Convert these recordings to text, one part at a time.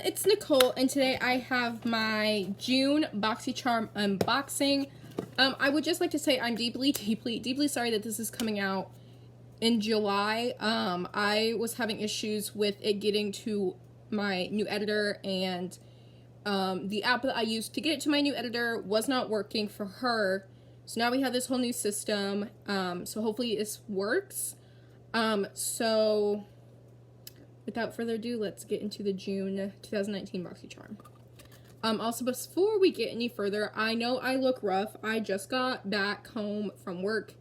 it's Nicole, and today I have my June Boxycharm unboxing. I would just like to say I'm deeply sorry that this is coming out in July. I was having issues with it getting to my new editor, and the app that I used to get it to my new editor was not working for her. So now we have this whole new system, so hopefully this works. So without further ado, let's get into the June 2019 Boxycharm. Also, before we get any further, I know I look rough. I just got back home from work,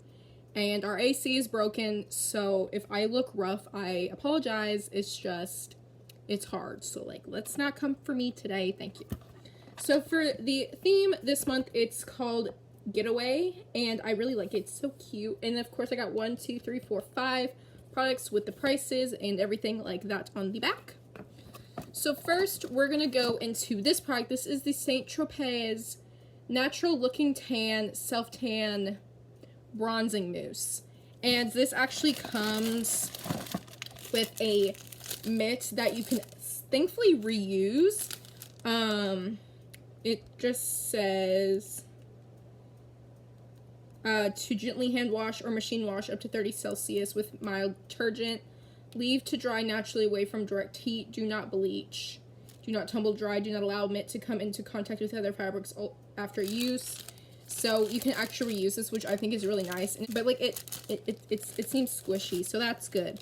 and our AC is broken, so if I look rough, I apologize. It's hard, so, like, let's not come for me today. Thank you. So for the theme this month, it's called Getaway, and I really like it. It's so cute. And of course, I got 1, 2, 3, 4, 5 products with the prices and everything like that on the back. So first, we're gonna go into this product. This is the Saint Tropez Natural Looking Tan Self Tan Bronzing Mousse, and this actually comes with a mitt that you can thankfully reuse. It just says to gently hand wash or machine wash up to 30 Celsius with mild detergent. Leave to dry naturally away from direct heat. Do not bleach. Do not tumble dry. Do not allow mitt to come into contact with other fabrics after use. So you can actually reuse this, which I think is really nice. But like it seems squishy, so that's good.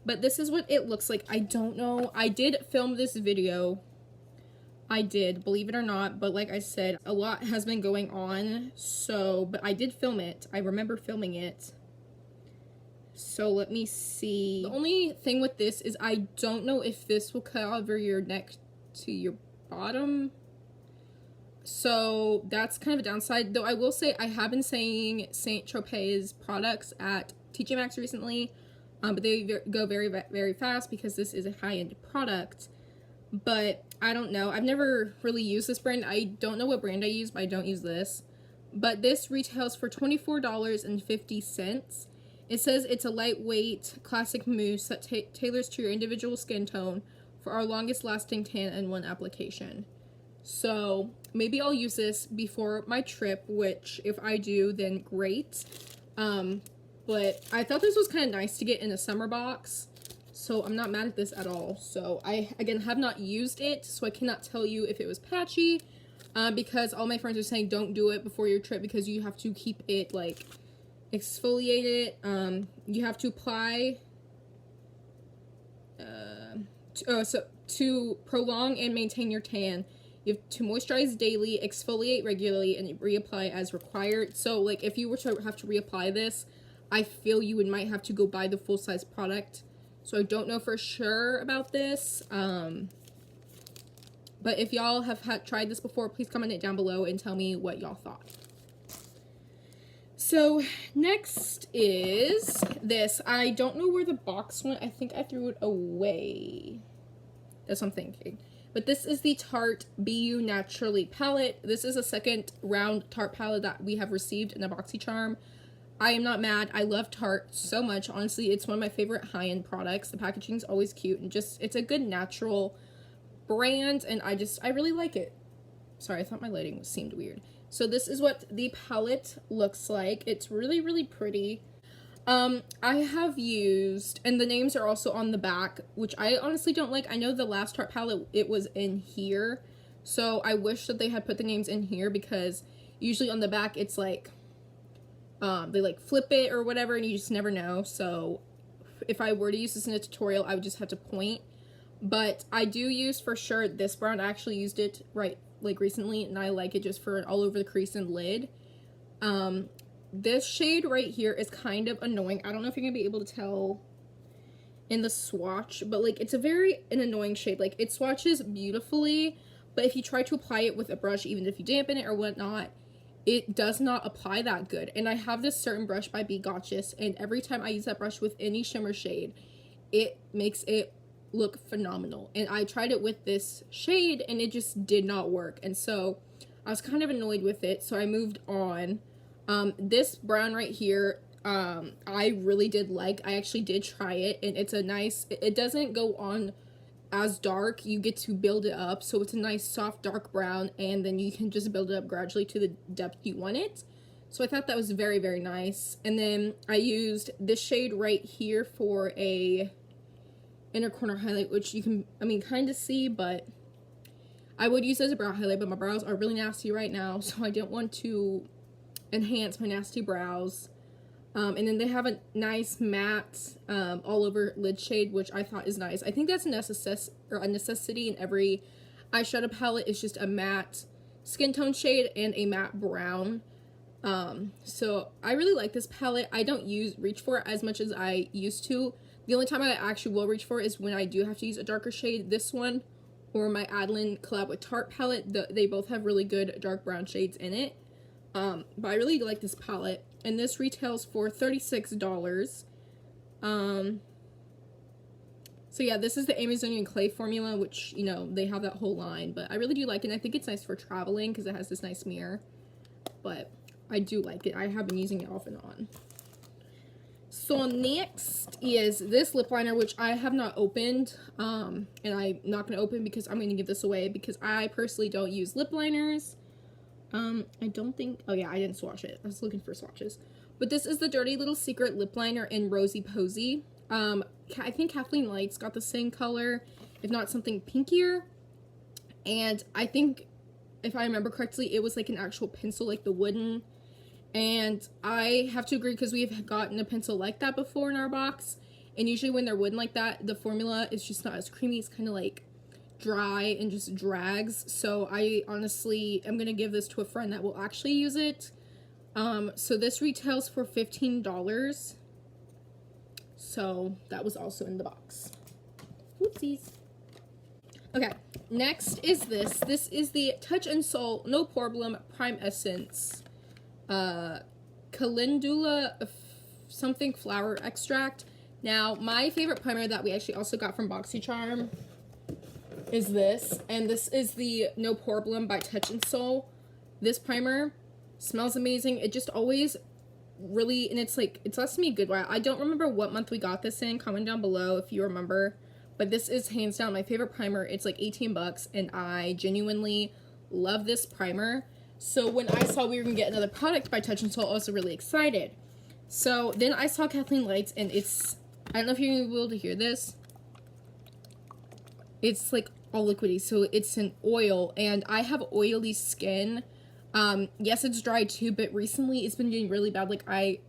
But this is what it looks like. I don't know. I did film this video. I did, believe it or not, but like I said, a lot has been going on, so, but I did film it. I remember filming it. So let me see. The only thing with this is I don't know if this will cover your neck to your bottom. So that's kind of a downside, though I will say I have been saying Saint Tropez products at TJ Maxx recently, but they go very, very fast because this is a high-end product. But I don't know. I've never really used this brand. I don't know what brand I use, but I don't use this. But this retails for $24.50. It says it's a lightweight classic mousse that tailors to your individual skin tone for our longest lasting tan in one application. So maybe I'll use this before my trip, which if I do, then great. But I thought this was kind of nice to get in a summer box. So I'm not mad at this at all. So I, again, have not used it, so I cannot tell you if it was patchy, because all my friends are saying don't do it before your trip because you have to keep it, like, exfoliate it. You have to apply, to prolong and maintain your tan, you have to moisturize daily, exfoliate regularly, and reapply as required. So, like, if you were to have to reapply this, I feel you might have to go buy the full-size product. So I don't know for sure about this, but if y'all have tried this before, please comment it down below and tell me what y'all thought. So next is this. I don't know where the box went. I think I threw it away. That's what I'm thinking. But this is the Tarte BU Naturally palette. This is a second round Tarte palette that we have received in a Boxycharm. I am not mad. I love Tarte so much. Honestly, it's one of my favorite high-end products. The packaging is always cute, and just, it's a good natural brand, and I really like it. Sorry, I thought my lighting seemed weird. So this is what the palette looks like. It's really, really pretty. I have used, and the names are also on the back, which I honestly don't like. I know the last Tarte palette, it was in here, so I wish that they had put the names in here, because usually on the back, it's like, they like flip it or whatever, and you just never know. So if I were to use this in a tutorial, I would just have to point. But I do use for sure this brown. I actually used it recently, and I like it just for all over the crease and lid. This shade right here is kind of annoying. I don't know if you're gonna be able to tell in the swatch, but like it's an annoying shade. Like it swatches beautifully, but if you try to apply it with a brush, even if you dampen it or whatnot, it does not apply that good. And I have this certain brush by Be Gotchis, and every time I use that brush with any shimmer shade, it makes it look phenomenal. And I tried it with this shade, and it just did not work. And so I was kind of annoyed with it, so I moved on. This brown right here, I really did like. I actually did try it, and it's a nice, it doesn't go on as dark, you get to build it up. So it's a nice soft dark brown, and then you can just build it up gradually to the depth you want it. So I thought that was very, very nice. And then I used this shade right here for a inner corner highlight, which you can, I mean, kind of see, but I would use it as a brow highlight, but my brows are really nasty right now, so I didn't want to enhance my nasty brows. And then they have a nice matte all over lid shade, which I thought is nice. I think that's a necessity in every eyeshadow palette. It's just a matte skin tone shade and a matte brown. So I really like this palette. I don't reach for it as much as I used to. The only time I actually will reach for it is when I do have to use a darker shade. This one or my Adeline collab with Tarte palette, they both have really good dark brown shades in it. But I really like this palette, and this retails for $36. So yeah, this is the Amazonian clay formula, which, you know, they have that whole line, but I really do like it, and I think it's nice for traveling because it has this nice mirror, but I do like it. I have been using it off and on. So next is this lip liner, which I have not opened, and I'm not going to open because I'm going to give this away because I personally don't use lip liners. I don't think, oh yeah, I didn't swatch it. I was looking for swatches. But this is the Dirty Little Secret lip liner in Rosy Posy. I think Kathleen Light's got the same color, if not something pinkier. And I think, if I remember correctly, it was like an actual pencil, like the wooden. And I have to agree, because we've gotten a pencil like that before in our box. And usually when they're wooden like that, the formula is just not as creamy. It's kind of like dry and just drags. So I honestly am gonna give this to a friend that will actually use it. So this retails for $15. So that was also in the box. Oopsies. Okay, next is this. This is the Touch and Soul No Problem Prime Essence Calendula something flower extract. Now, my favorite primer that we actually also got from Boxycharm is this, and this is the No Problem by Touch and Soul. This primer smells amazing. It just always really, and it's lasted me a good while. I don't remember what month we got this in. Comment down below if you remember, but this is hands down my favorite primer. It's like 18 bucks, and I genuinely love this primer. So when I saw we were gonna get another product by Touch and Soul, I was really excited. So then I saw Kathleen Light's, and it's, I don't know if you're gonna be able to hear this. It's like all liquidy, so it's an oil, and I have oily skin. Yes, it's dry too, but recently it's been getting really bad. Like I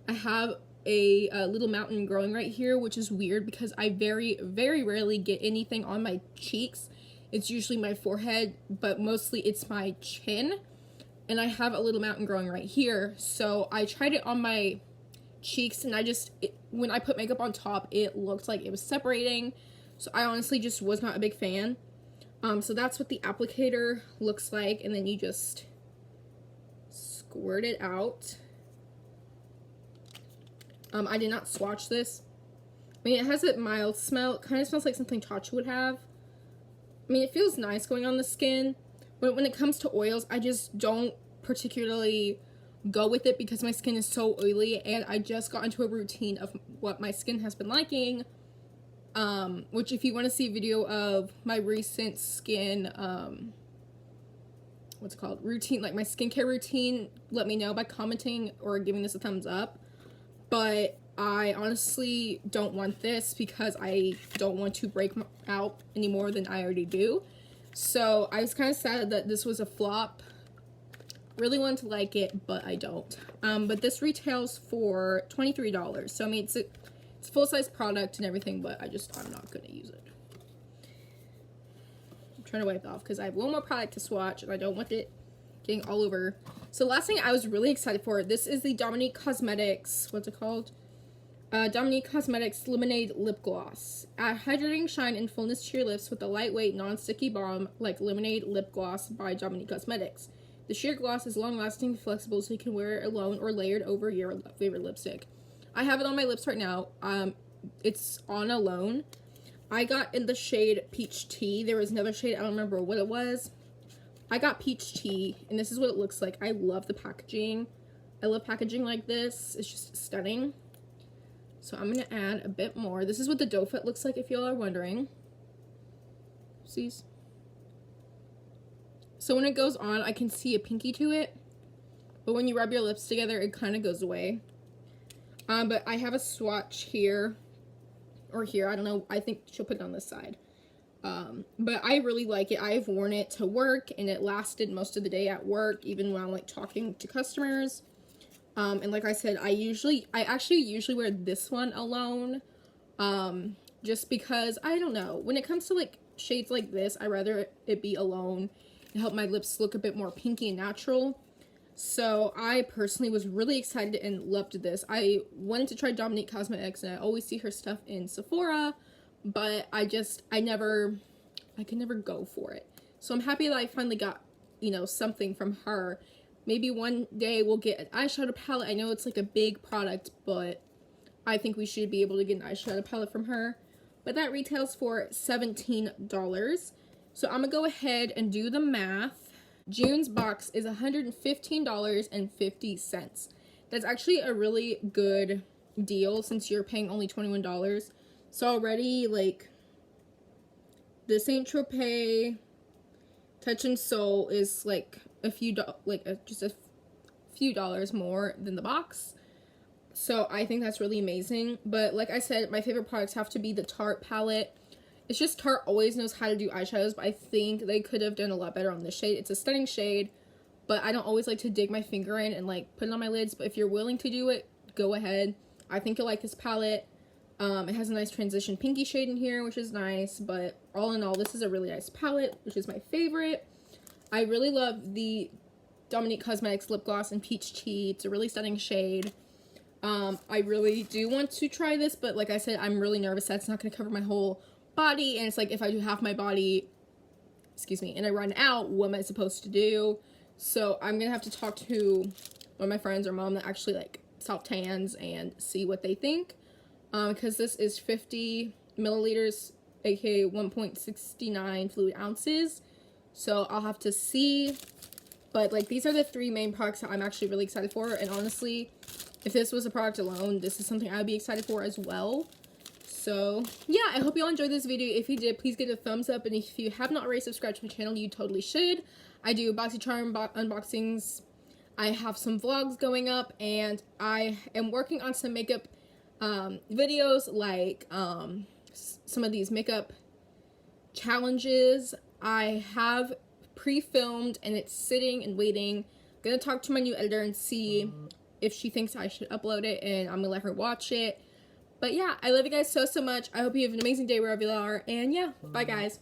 have a little mountain growing right here, which is weird because I very, very rarely get anything on my cheeks. It's usually my forehead, but mostly it's my chin, and I have a little mountain growing right here. So I tried it on my cheeks, and when I put makeup on top, it looked like it was separating. So I honestly just was not a big fan. So that's what the applicator looks like, and then you just squirt it out. I did not swatch this. I mean, it has a mild smell. It kind of smells like something Tatcha would have. I mean, it feels nice going on the skin, but when it comes to oils, I just don't particularly go with it because my skin is so oily, and I just got into a routine of what my skin has been liking. Which if you want to see a video of my recent skin, what's it called, routine, like my skincare routine, let me know by commenting or giving this a thumbs up. But I honestly don't want this because I don't want to break out any more than I already do. So I was kind of sad that this was a flop. Really wanted to like it, but I don't. But this retails for $23. So I mean, it's a full-size product and everything, but I'm not going to use it. I'm trying to wipe it off because I have one more product to swatch, and I don't want it getting all over. So last thing I was really excited for, this is the Dominique Cosmetics, what's it called? Dominique Cosmetics Lemonade Lip Gloss. Add hydrating shine and fullness to your lips with a lightweight, non-sticky balm like Lemonade Lip Gloss by Dominique Cosmetics. The sheer gloss is long-lasting and flexible, so you can wear it alone or layered over your favorite lipstick. I have it on my lips right now. It's on alone. I got in the shade Peach Tea. There was another shade, I don't remember what it was. I got Peach Tea, and this is what it looks like. I love the packaging. I love packaging like this. It's just stunning. So I'm going to add a bit more. This is what the doe foot looks like, if y'all are wondering. Oopsies. So when it goes on, I can see a pinky to it. But when you rub your lips together, it kind of goes away. But I have a swatch here. Or here, I don't know. I think she'll put it on this side. But I really like it. I've worn it to work, and it lasted most of the day at work, even when I'm like talking to customers. And like I said, I actually usually wear this one alone. Just because, I don't know, when it comes to like shades like this, I'd rather it be alone and help my lips look a bit more pinky and natural. So I personally was really excited and loved this. I wanted to try Dominique Cosmetics, and I always see her stuff in Sephora, but I could never go for it. So I'm happy that I finally got, you know, something from her. Maybe one day we'll get an eyeshadow palette. I know it's like a big product, but I think we should be able to get an eyeshadow palette from her. But that retails for $17. So I'm gonna go ahead and do the math. June's box is $115.50. That's actually a really good deal since you're paying only $21. So already, like, the Saint Tropez Touch and Soul is like just a few dollars more than the box. So I think that's really amazing. But like I said, my favorite products have to be the Tarte palette. It's just Tarte always knows how to do eyeshadows, but I think they could have done a lot better on this shade. It's a stunning shade, but I don't always like to dig my finger in and like put it on my lids. But if you're willing to do it, go ahead. I think you'll like this palette. It has a nice transition pinky shade in here, which is nice. But all in all, this is a really nice palette, which is my favorite. I really love the Dominique Cosmetics lip gloss in Peach Tea. It's a really stunning shade. I really do want to try this, but like I said, I'm really nervous that it's not going to cover my whole body, and it's like if I do half my body, excuse me, and I run out, what am I supposed to do? So I'm going to have to talk to one of my friends or mom that actually like self tans and see what they think, because this is 50 milliliters, aka 1.69 fluid ounces, so I'll have to see. But like, these are the three main products that I'm actually really excited for, and honestly, if this was a product alone, this is something I'd be excited for as well. So yeah, I hope you all enjoyed this video. If you did, please give it a thumbs up, and if you have not already subscribed to my channel, you totally should. I do Boxycharm unboxings. I have some vlogs going up, and I am working on some makeup videos, like some of these makeup challenges. I have pre-filmed, and it's sitting and waiting. I'm gonna talk to my new editor and see if she thinks I should upload it, and I'm gonna let her watch it. But yeah, I love you guys so much. I hope you have an amazing day wherever you are, and yeah, bye guys.